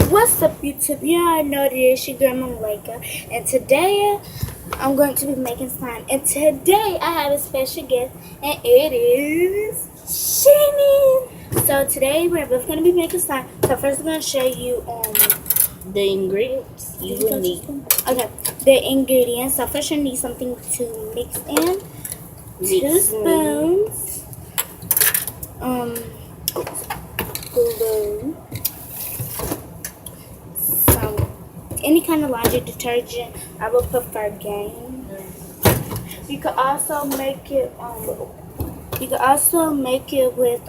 What's up, YouTube? You all know that it's your girl Malika, and today I'm going to be making slime. And today I have a special guest, and it is Shannon. So today we're both going to be making slime. So first I'm going to show you the ingredients you will need. Okay, the ingredients. So first you need something to mix in. 2 spoons. Glue. Any kind of laundry detergent. I would prefer Gain. You could also make it. You could also make it with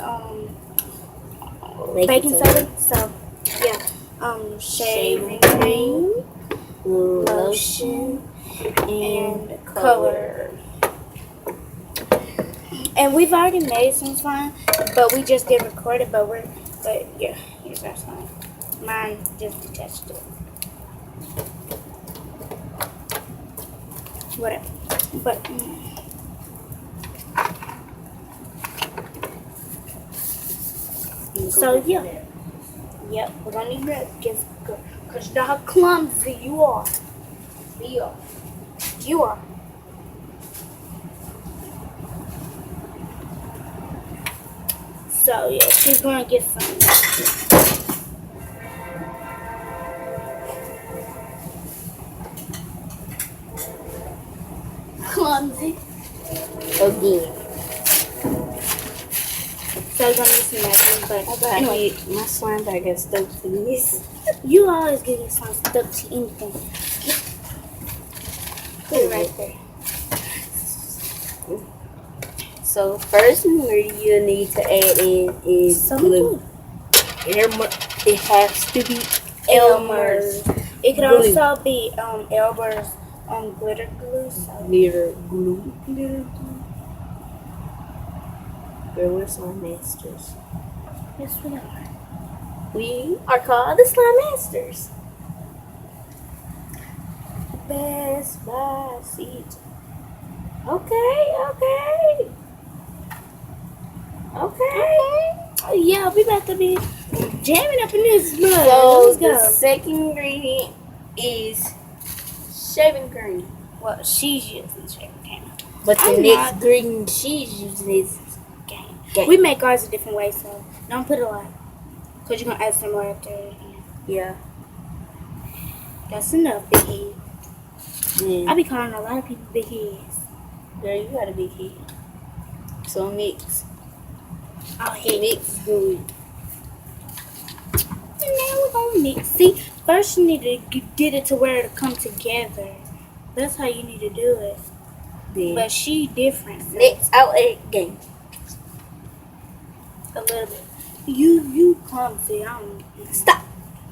baking soda. So yeah. Shaving cream, lotion, and color. And we've already made some slime, but we just didn't record it. But yeah, here's our slime. Mine just detached it. Whatever. But so yeah. Yep, we're gonna need that because you know how clumsy you are. You are. So yeah, she's gonna get some. Clumsy. Again. So you're gonna need some magic, but Anyway, my slime bag is stuck to this. You always get your slime stuck to anything. Put it right there. So first ingredient you need to add in is glue. It has to be Elmer's. It could also be Elmer's glitter glue. So. Glitter glue. We're slime masters. Yes, we are. We are called the slime masters. Despacito. Okay. Yeah, we about to be jamming up in this mud. So Let's go. the second ingredient is shaving cream. Well, she's using shaving cream. But the next ingredient she's using is Gain. We make ours a different way, so don't put a lot. Because you're going to add some more after. Yeah. That's enough, big head. Yeah. I be calling a lot of people big heads. Girl, you got a big head. So mix. Oh, hey. Mix good. And now we're going to mix. See, first you need to get it to where it'll come together. That's how you need to do it. Then but she different. So. Next, I'll add Gain. A little bit. You clumsy. Stop.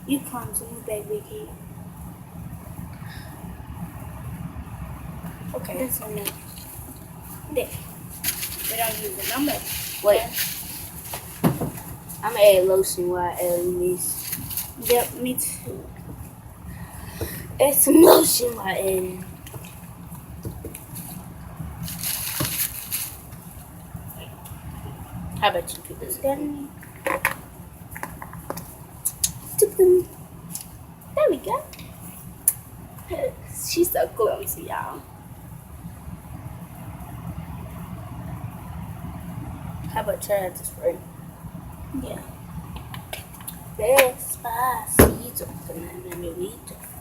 You clumsy. You big head. Okay. That's enough. There. We don't use it no more. Wait. I'm gonna add lotion while adding this. Yep, me too. Add some lotion while adding. How about you put this in? There we go. She's so clumsy, y'all. How about try to spray? Yeah. Despacito.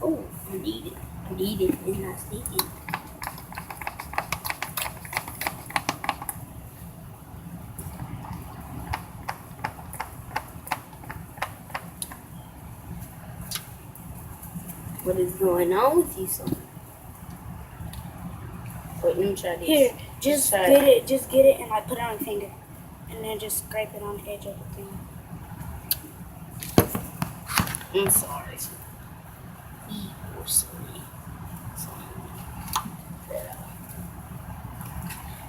Oh, I need it. And I need it. What is going on with you, son? Wait, let me try this. Here, just get it, and like put it on your finger, and then just scrape it on the edge of the thing. I'm sorry.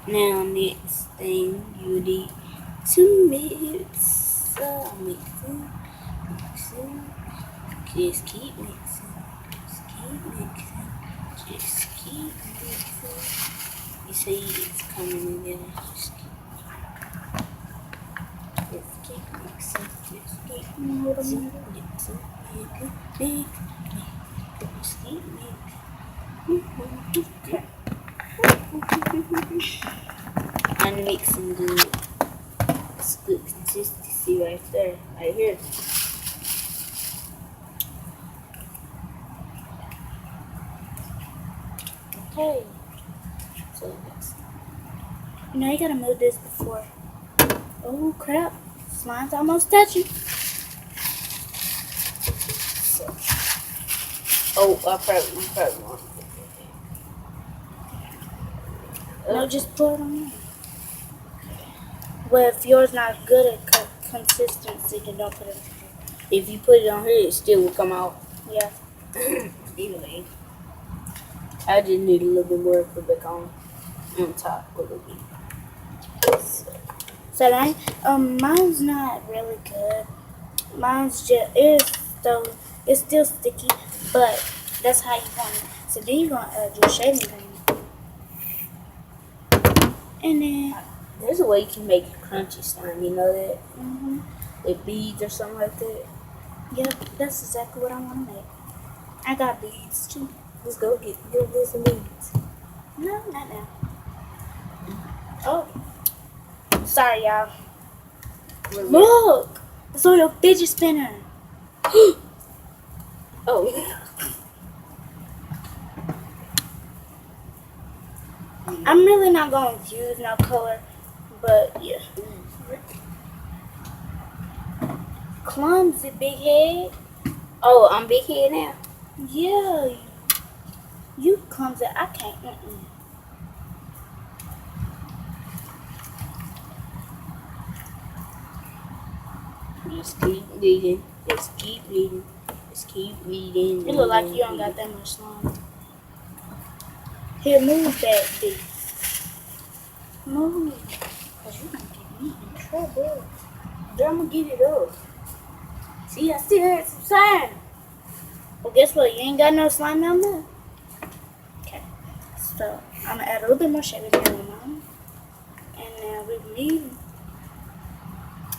Now, next thing you need to mix. Mixing. Just keep mixing. You see it's coming in there. Just keep mixing. I'm mixing good. It's good consistency right there, right here. Okay. So next. No, you gotta move this before. Oh crap! Slime's almost touching. So. Oh, I probably won't. No, just put it on there. Well, if yours not good at consistency, then don't put it on here. If you put it on here, it still will come out. Yeah. Anyway, I just need a little bit more to put back on top a little bit. So that mine's not really good. Mine's just it's still sticky, but that's how you want it. So then you're gonna add your shaving cream, and then There's a way you can make it crunchy slime. You know that? mm-hmm. With beads or something like that. Yep, that's exactly what I want to make. I got beads too. Let's go get some beads. No, not now. Oh, sorry, y'all. Look, it's on your fidget spinner. Oh. I'm really not going to use no color, but yeah. Clumsy, big head. Oh, I'm big head now. Yeah, you clumsy. I can't. Just keep reading. Just keep reading. Just keep reading. It look like you don't got that much slime. Here, move that, bitch. Move. Cause you gonna get me in trouble. Then I'm gonna get it up. See, I still had some slime. Well, guess what? You ain't got no slime no more. Okay. So, I'm gonna add a little bit more shaving cream on. And now we're leaving.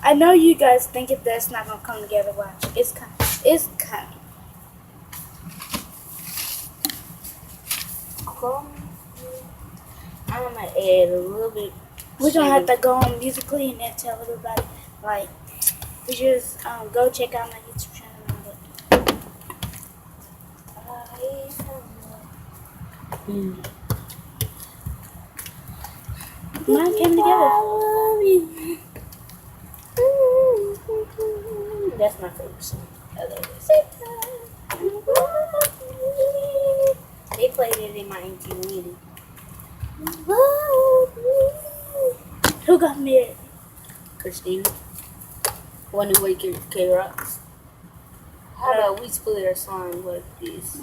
I know you guys think if that's not gonna come together, watch. It's coming. It's coming. I'm gonna add a little bit. We're gonna have to go on Musically and then tell everybody, like, we just go check out my YouTube channel and all that. Mine came together. That's my favorite song. I love it. They played it in my MTV meeting. Who got married? Christina. One who wake K-Rocks. How about we split our song like this?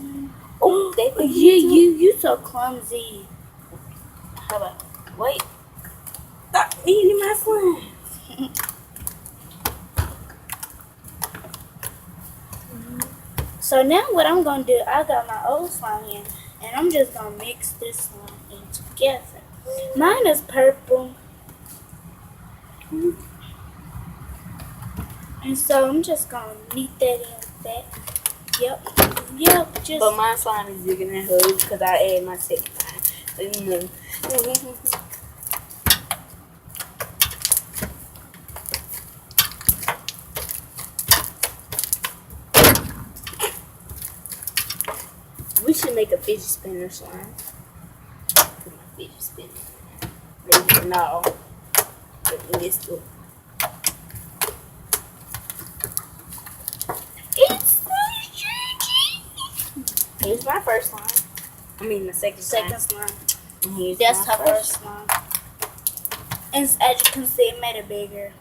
Oh, you so clumsy. How about, wait. Stop eating my slime. So now what I'm gonna do, I got my old slime here, and I'm just gonna mix this slime in together. Mine is purple. And so I'm just gonna knead that in with that. Yep, just. But my slime is bigger than hers because I add my second line. So, you know. We should make a fidget spinner slime. Put my fidget spinner. Maybe no. But this too. It's so tricky. Here's my first slime. I mean, the second Second slime. slime. And here's That's my her first slime. And as you can see, it made it bigger.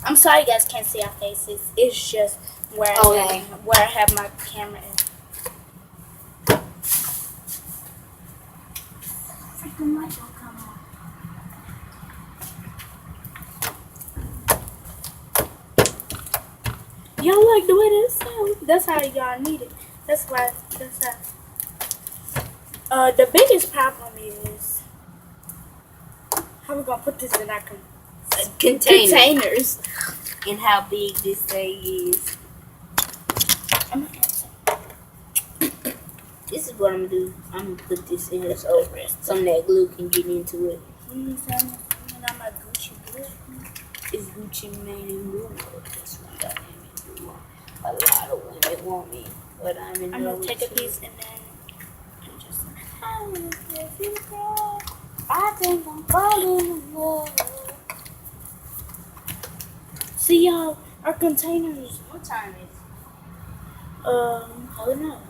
I'm sorry you guys can't see our faces. It's just where I have my camera in. Freaking light don't come on. Y'all like the way that sounds? That's how y'all need it. That's how. The biggest problem is how we gonna put this in I can containers. And how big this thing is. I'm gonna add some. This is what I'm gonna do. I'm gonna put this in here so some of that glue can get into it. I'm a Gucci glue. It's Gucci Mane and glue. That's what I am. A lot of women want me, but I'm in I'm love gonna with take a you. piece and then just. I think I'm falling in love. See y'all, our containers. What time is it? I don't know.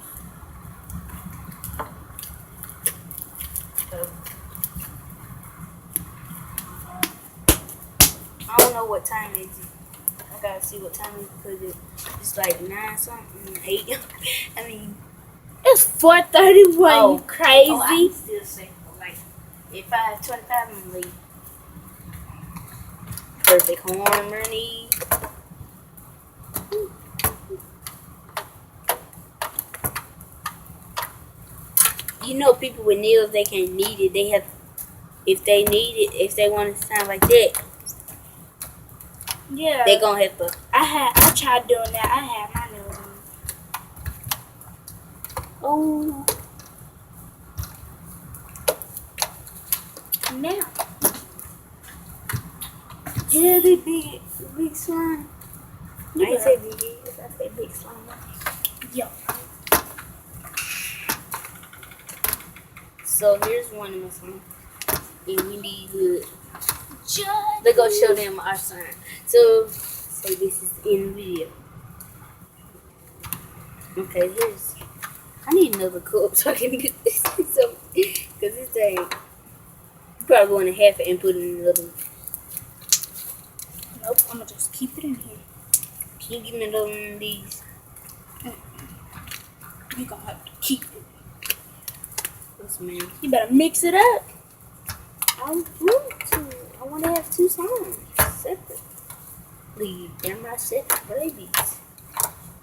I don't know what time it is. I gotta see what time it is because it's like 9 something, 8. I mean, It's 4:31. Oh. You crazy? oh, I can still say, like, at 5:25, I'm late. Perfect harmony. You know, people with nails, they can't knead it. They have, if they need it, if they want it to sound like that, Yeah. they gonna have to. I tried doing that. I had my nails on. Oh, Now. yeah, they big slime. I You ain't say big ears, I say big slime. Yo. So here's one of my slimes, and we need hood. Just. Let's go show them our sign. So, say this is in the video. Okay, here's. I need another cup so I can get this. So, because this thing, probably going to half it and put it in another one. Nope. I'm gonna just keep it in here. Can you give me another one of these? You gonna have to keep it. Yes, man. You better mix it up. I want to have 2 songs separately. They're my separate babies.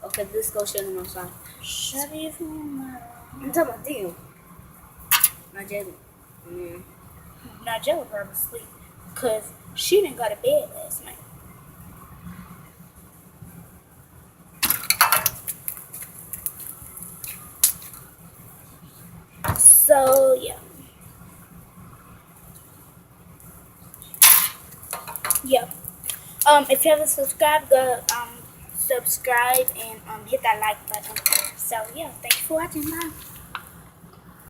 Okay, let's go show them our song. Shut it from I'm talking about them. Not Jalen. Now Jelly probably asleep because she didn't go to bed last night. So yeah. Yeah. If you haven't subscribed, go subscribe and hit that like button. So yeah, thanks for watching. Bye.